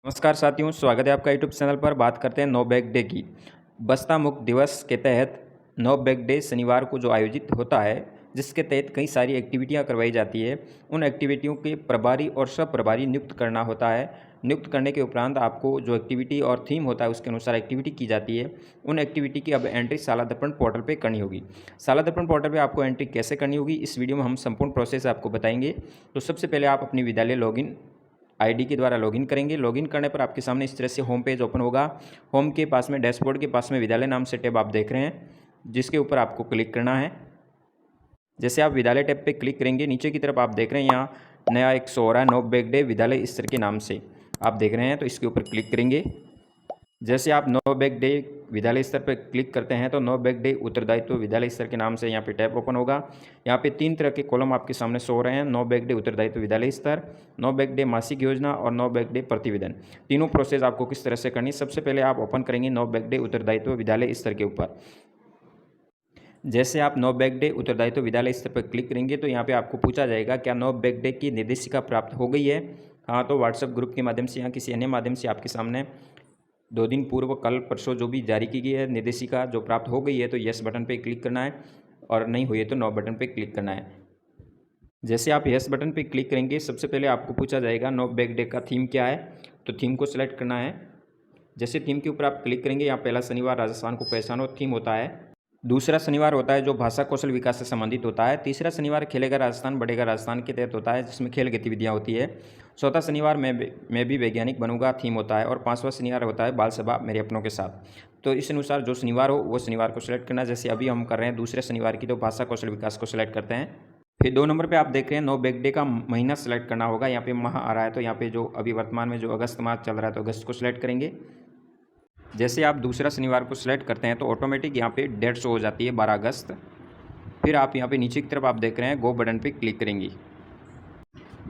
नमस्कार साथियों, स्वागत है आपका यूट्यूब चैनल पर। बात करते हैं नो बैग डे की। बस्ता मुक्त दिवस के तहत नो बैग डे शनिवार को जो आयोजित होता है, जिसके तहत कई सारी एक्टिविटियां करवाई जाती है। उन एक्टिविटियों के प्रभारी और सब प्रभारी नियुक्त करना होता है। नियुक्त करने के उपरांत आपको जो एक्टिविटी और थीम होता है उसके अनुसार एक्टिविटी की जाती है। उन एक्टिविटी की अब एंट्री शाला दर्पण पोर्टल पे करनी होगी। शाला दर्पण पोर्टल पे आपको एंट्री कैसे करनी होगी, इस वीडियो में हम संपूर्ण प्रोसेस आपको बताएंगे। तो सबसे पहले आप अपनी विद्यालय लॉगिन आईडी के द्वारा लॉगिन करेंगे। लॉगिन करने पर आपके सामने इस तरह से होम पेज ओपन होगा। होम के पास में डैशबोर्ड के पास में विद्यालय नाम से टैब आप देख रहे हैं, जिसके ऊपर आपको क्लिक करना है। जैसे आप विद्यालय टैब पे क्लिक करेंगे, नीचे की तरफ आप देख रहे हैं यहाँ नया एक शो हो रहा है, नो बैग डे विद्यालय स्तर के नाम से आप देख रहे हैं। तो इसके ऊपर क्लिक करेंगे। जैसे आप नो बैग डे विद्यालय स्तर पर क्लिक करते हैं तो नो बैग डे उत्तरदायित्व विद्यालय स्तर के नाम से यहाँ पे टैब ओपन होगा। यहाँ पे 3 तरह के कॉलम आपके सामने शो हो रहे हैं, नो बैग डे उत्तरदायित्व विद्यालय स्तर, नो बैग डे मासिक योजना और नो बैग डे प्रतिवेदन। तीनों प्रोसेस आपको किस तरह से करनी है, सबसे पहले आप ओपन करेंगे नो बैग डे उत्तरदायित्व विद्यालय स्तर के ऊपर। जैसे आप नो बैग डे उत्तरदायित्व विद्यालय स्तर पर क्लिक करेंगे तो यहाँ पे आपको पूछा जाएगा क्या नो बैग डे की निर्देशिका प्राप्त हो गई है। हाँ, तो व्हाट्सएप ग्रुप के माध्यम से या किसी अन्य माध्यम से आपके सामने 2 दिन पूर्व कल परसों जो भी जारी की गई है निर्देशिका जो प्राप्त हो गई है, तो यस बटन पे क्लिक करना है और नहीं हुई है तो नो बटन पे क्लिक करना है। जैसे आप यस बटन पे क्लिक करेंगे, सबसे पहले आपको पूछा जाएगा नो बैग डे का थीम क्या है, तो थीम को सिलेक्ट करना है। जैसे थीम के ऊपर आप क्लिक करेंगे, यहाँ पहला शनिवार राजस्थान को पहचानो थीम होता है। दूसरा शनिवार होता है जो भाषा कौशल विकास से संबंधित होता है। तीसरा शनिवार खेलेगा राजस्थान बढ़ेगा राजस्थान के तहत होता है, जिसमें खेल गतिविधियाँ होती है। चौथा शनिवार मैं भी वैज्ञानिक बनूंगा थीम होता है। और 5वां शनिवार होता है बाल सभा मेरे अपनों के साथ। तो इस अनुसार जो शनिवार हो वो शनिवार को सिलेक्ट करना है। जैसे अभी हम कर रहे हैं दूसरे शनिवार की, तो भाषा कौशल विकास को सिलेक्ट करते हैं। फिर 2 नंबर पे आप देख रहे हैं नो बैग डे का महीना सेलेक्ट करना होगा। यहाँ पे माह आ रहा है, तो यहाँ पे जो अभी वर्तमान में जो अगस्त माह चल रहा है तो अगस्त को सिलेक्ट करेंगे। जैसे आप दूसरा शनिवार को सिलेक्ट करते हैं तो ऑटोमेटिक यहाँ पे डेट शो हो जाती है 12 अगस्त। फिर आप यहाँ पे नीचे की तरफ आप देख रहे हैं गो बटन पे क्लिक करेंगे।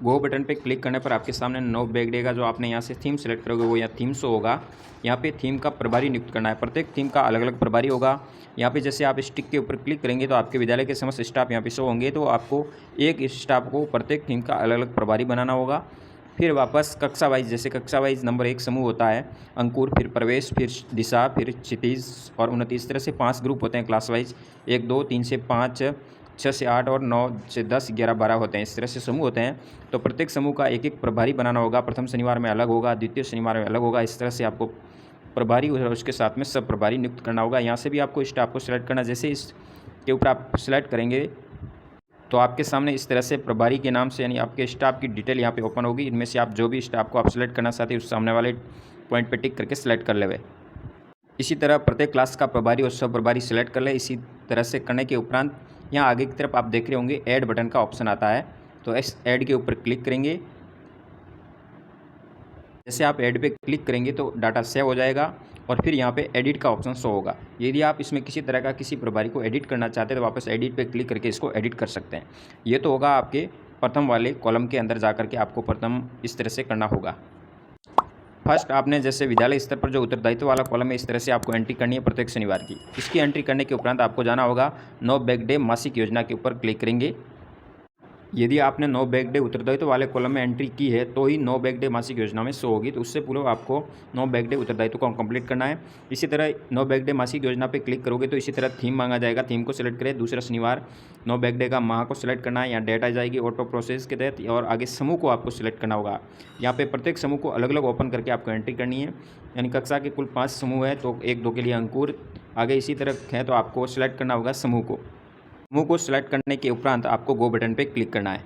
गो बटन पे क्लिक करने पर आपके सामने नो बैग डे का जो आपने यहाँ से थीम सेलेक्ट करोगे वो यहाँ थीम शो होगा। यहाँ पे थीम का प्रभारी नियुक्त करना है। प्रत्येक थीम का अलग अलग प्रभारी होगा। यहाँ पे जैसे आप स्टिक के ऊपर क्लिक करेंगे तो आपके विद्यालय के समस्त स्टाफ यहाँ पे शो होंगे। तो आपको एक स्टाफ को प्रत्येक थीम का अलग अलग प्रभारी बनाना होगा। फिर वापस कक्षा वाइज, जैसे कक्षा वाइज नंबर 1 समूह होता है, अंकुर, फिर प्रवेश, फिर दिशा, फिर क्षितिज और उन्नति। इस तरह से 5 ग्रुप होते हैं क्लास वाइज, 1 2 3 से 5 6 से 8 और 9 से 10 11 12 होते हैं। इस तरह से समूह होते हैं। तो प्रत्येक समूह का एक एक प्रभारी बनाना होगा। प्रथम शनिवार में अलग होगा, द्वितीय शनिवार में अलग होगा। इस तरह से आपको प्रभारी और उसके साथ में सब प्रभारी नियुक्त करना होगा। यहाँ से भी आपको स्टाफ को सिलेक्ट करना। जैसे इसके ऊपर आप सिलेक्ट करेंगे तो आपके सामने इस तरह से प्रभारी के नाम से यानी आपके स्टाफ की डिटेल यहाँ पे ओपन होगी। इनमें से आप जो भी स्टाफ को आप सिलेक्ट करना चाहते हैं उस सामने वाले पॉइंट पे टिक करके सिलेक्ट कर लेवे। इसी तरह प्रत्येक क्लास का प्रभारी और सब प्रभारी सिलेक्ट कर ले। इसी तरह से करने के उपरांत यहाँ आगे की तरफ आप देख रहे होंगे ऐड बटन का ऑप्शन आता है, तो इस ऐड के ऊपर क्लिक करेंगे। जैसे आप ऐड पे क्लिक करेंगे तो डाटा सेव हो जाएगा और फिर यहाँ पे एडिट का ऑप्शन शो होगा। यदि आप इसमें किसी तरह का किसी प्रभारी को एडिट करना चाहते हैं तो वापस एडिट पे क्लिक करके इसको एडिट कर सकते हैं। ये तो होगा आपके प्रथम वाले कॉलम के अंदर जा करके आपको प्रथम इस तरह से करना होगा। फर्स्ट आपने जैसे विद्यालय स्तर पर जो उत्तरदायित्व वाला कॉलम है, इस तरह से आपको एंट्री करनी है प्रत्येक शनिवार की। इसकी एंट्री करने के उपरांत आपको जाना होगा नो बैग डे मासिक योजना के ऊपर क्लिक करेंगे। यदि आपने नो बैग डे उत्तरदायित्व वाले कॉलम में एंट्री की है तो ही नो बैग डे मासिक योजना में शो होगी। तो उससे पूर्व आपको नो बैग डे उत्तरदायित्व को कंप्लीट करना है। इसी तरह नो बैग डे मासिक योजना पे क्लिक करोगे तो इसी तरह थीम मांगा जाएगा। थीम को सिलेक्ट करें। दूसरा शनिवार नो बैग डे का माह को सिलेक्ट करना है। यहाँ डेट आ जाएगी ऑटो प्रोसेस के तहत और आगे समूह को आपको सिलेक्ट करना होगा। यहाँ पे प्रत्येक समूह को अलग अलग ओपन करके आपको एंट्री करनी है। यानी कक्षा के कुल 5 समूह है तो 1 2 के लिए अंकुर, आगे इसी तरह है तो आपको सिलेक्ट करना होगा समूह को। समूह को सिलेक्ट करने के उपरांत आपको गो बटन पर क्लिक करना है।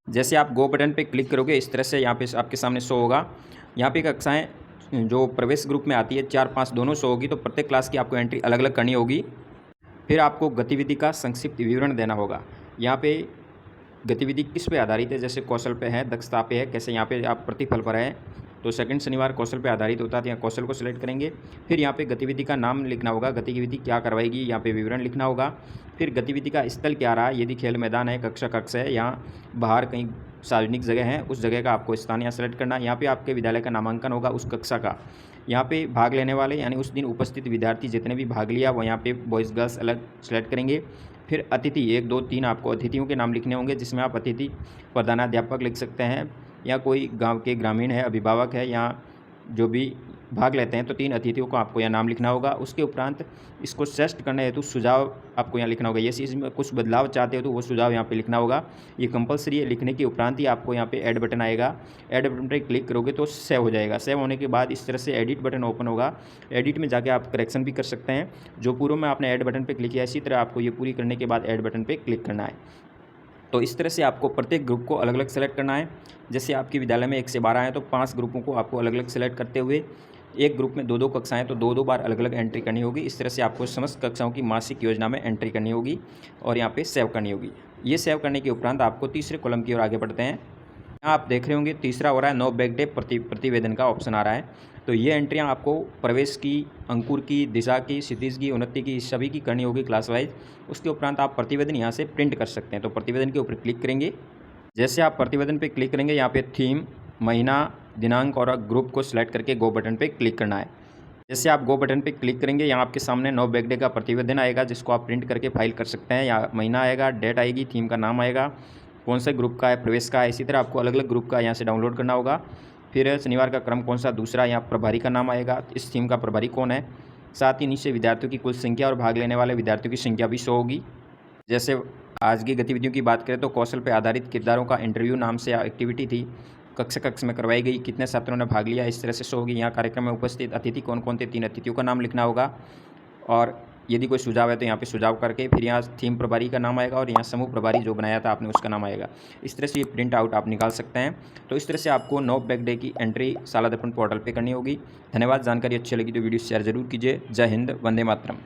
जैसे आप गो बटन पे क्लिक करोगे इस तरह से यहाँ पे आपके सामने शो होगा। यहाँ पे कक्षाएं जो प्रवेश ग्रुप में आती है 4 5 दोनों शो होगी। तो प्रत्येक क्लास की आपको एंट्री अलग अलग करनी होगी। फिर आपको गतिविधि का संक्षिप्त विवरण देना होगा। यहाँ पे गतिविधि किस पे आधारित है, जैसे कौशल पे है, दक्षता पे है, कैसे यहाँ पे आप प्रतिफल पर है। तो सेकंड शनिवार कौशल पे आधारित होता है, तो यहाँ कौशल को सिलेक्ट करेंगे। फिर यहाँ पे गतिविधि का नाम लिखना होगा, गतिविधि क्या करवाएगी यहाँ पे विवरण लिखना होगा। फिर गतिविधि का स्थल क्या रहा, यदि खेल मैदान है, कक्षा कक्ष है, यहाँ बाहर कहीं सार्वजनिक जगह है, उस जगह का आपको स्थान यहाँ सेलेक्ट करना है। यहाँ पे आपके विद्यालय का नामांकन होगा उस कक्षा का। यहाँ पे भाग लेने वाले यानी उस दिन उपस्थित विद्यार्थी जितने भी भाग लिया वो यहाँ पे बॉयज़ गर्ल्स अलग सेलेक्ट करेंगे। फिर अतिथि 1 2 3 आपको अतिथियों के नाम लिखने होंगे, जिसमें आप अतिथि प्रधानाध्यापक लिख सकते हैं या कोई गांव के ग्रामीण है, अभिभावक है, या जो भी भाग लेते हैं, तो 3 अतिथियों को आपको यहाँ नाम लिखना होगा। उसके उपरांत इसको सजेस्ट करने हेतु सुझाव आपको यहाँ लिखना होगा। यदि इसमें कुछ बदलाव चाहते हो तो वो सुझाव यहाँ पे लिखना होगा। ये कंपलसरी है। लिखने के उपरांत ही आपको यहाँ पे ऐड बटन आएगा। ऐड बटन पर क्लिक करोगे तो सेव हो जाएगा। सेव होने के बाद इस तरह से एडिट बटन ओपन होगा। एडिट में जाके आप करेक्शन भी कर सकते हैं। जो पूर्व में आपने ऐड बटन पर क्लिक किया, इसी तरह आपको ये पूरी करने के बाद ऐड बटन पर क्लिक करना है। तो इस तरह से आपको प्रत्येक ग्रुप को अलग अलग सेलेक्ट करना है। जैसे आपके विद्यालय में 1 से 12 हैं तो 5 ग्रुपों को आपको अलग अलग सेलेक्ट करते हुए, एक ग्रुप में 2-2 कक्षाएं तो 2-2 बार अलग अलग एंट्री करनी होगी। इस तरह से आपको समस्त कक्षाओं की मासिक योजना में एंट्री करनी होगी और यहाँ पे सेव करनी होगी। ये सेव करने के उपरांत आपको तीसरे कॉलम की ओर आगे बढ़ते हैं। यहाँ आप देख रहे होंगे तीसरा हो रहा है नो बैक डे प्रतिवेदन का ऑप्शन आ रहा है। तो ये एंट्रियाँ आपको प्रवेश की, अंकुर की, दिशा की, क्षितिज की, उन्नति की, सभी की करनी होगी क्लास वाइज। उसके उपरांत आप प्रतिवेदन यहाँ से प्रिंट कर सकते हैं। तो प्रतिवेदन के ऊपर क्लिक करेंगे। जैसे आप प्रतिवेदन पे क्लिक करेंगे, यहाँ पे थीम, महीना, दिनांक और ग्रुप को सिलेक्ट करके गो बटन पे क्लिक करना है। जैसे आप गो बटन पे क्लिक करेंगे, यहाँ आपके सामने नो बैक डे का प्रतिवेदन आएगा, जिसको आप प्रिंट करके फाइल कर सकते हैं। यहाँ महीना आएगा, डेट आएगी, थीम का नाम आएगा, कौन से ग्रुप का है, प्रवेश का है। इसी तरह आपको अलग अलग ग्रुप का यहाँ से डाउनलोड करना होगा। फिर शनिवार का क्रम कौन सा, दूसरा यहाँ प्रभारी का नाम आएगा, इस थीम का प्रभारी कौन है। साथ ही नीचे विद्यार्थियों की कुल संख्या और भाग लेने वाले विद्यार्थियों की संख्या भी शो होगी। जैसे आज की गतिविधियों की बात करें तो कौशल पर आधारित किरदारों का इंटरव्यू नाम से एक्टिविटी थी, कक्षा में करवाई गई, कितने छात्रों ने भाग लिया, इस तरह से शो होगी। यहाँ कार्यक्रम में उपस्थित अतिथि कौन कौन थे, 3 अतिथियों का नाम लिखना होगा। और यदि कोई सुझाव है तो यहाँ पे सुझाव करके फिर यहाँ थीम प्रभारी का नाम आएगा और यहाँ समूह प्रभारी जो बनाया था आपने उसका नाम आएगा। इस तरह से ये प्रिंट आउट आप निकाल सकते हैं। तो इस तरह से आपको नो बैक डे की एंट्री शाला दर्पण पोर्टल पर करनी होगी। धन्यवाद। जानकारी अच्छी लगी तो वीडियो शेयर जरूर कीजिए। जय हिंद, वंदे मातरम।